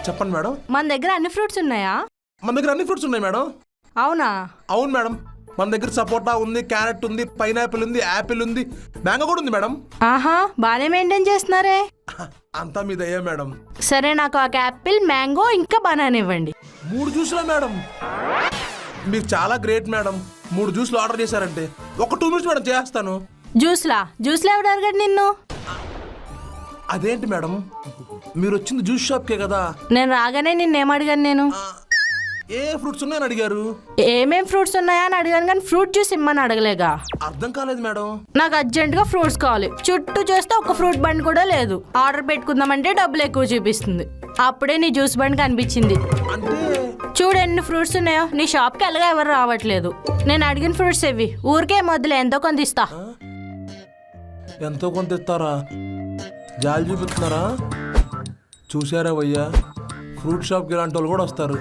చెప్పండి మేడం. మన దగ్గర అన్ని ఫ్రూట్స్ ఉన్నాయా? మన దగ్గర అన్ని ఫ్రూట్స్ ఉన్నాయి మేడం. అవునా? అవును మేడం. మన దగ్గర సపోటా ఉంది, క్యారెట్ ఉంది, పైనాపిల్ ఉంది, యాపిల్ ఉంది, మ్యాంగో కూడా ఉంది మేడం. ఆహా, బాగానే మెయింటైన్ చేస్తున్నారే. అంతా మీద అయ్యా మేడం. సరే, నాకు ఒక యాపిల్, మ్యాంగో ఇంకా బనానా ఇవ్వండి. 3 జ్యూస్లా మేడం? మీరు చాలా గ్రేట్ మేడం. 3 జ్యూస్లు ఆర్డర్ చేశారంటే ఒక 2 మినిట్స్ మేడం చేస్తాను. జ్యూస్లా ఎవడు అడగడు నిన్ను? అదేంటి మేడం, మీరు వచ్చింది జ్యూస్ షాప్కే కదా. నేను రాగానే నిన్నేం అడిగాను? నేను ఏ ఫ్రూట్స్ ఉన్నాయని అడిగారు. ఏమేం ఫ్రూట్స్ ఉన్నాయా అని అడిగాను, కానీ ఫ్రూట్ జ్యూస్ ఇమ్మని అడగలేగా. అర్థం కాలేదు మేడం. నాకు అర్జెంటుగా ఫ్రూట్స్ కావాలి. చుట్టూ చూస్తే ఒక ఫ్రూట్ బండి కూడా లేదు. ఆర్డర్ పెట్టుకుందామంటే డబ్బులు ఎక్కువ చూపిస్తుంది. అప్పుడే నీ జ్యూస్ బండి కనిపించింది. అంటే చూడు ఎన్ని ఫ్రూట్స్ ఉన్నాయో. నీ షాప్కి ఎలాగా ఎవరు రావట్లేదు. నేను అడిగిన ఫ్రూట్స్ ఇవి. ఊరికే మొదలు ఎంతో కొంత ఇస్తా. ఎంతో కొంత ఇస్తారా? జాలి చూపిస్తున్నారా? చూసారా భయ్యా, ఫ్రూట్ షాప్కి ఇలాంటి వాళ్ళు కూడా వస్తారు.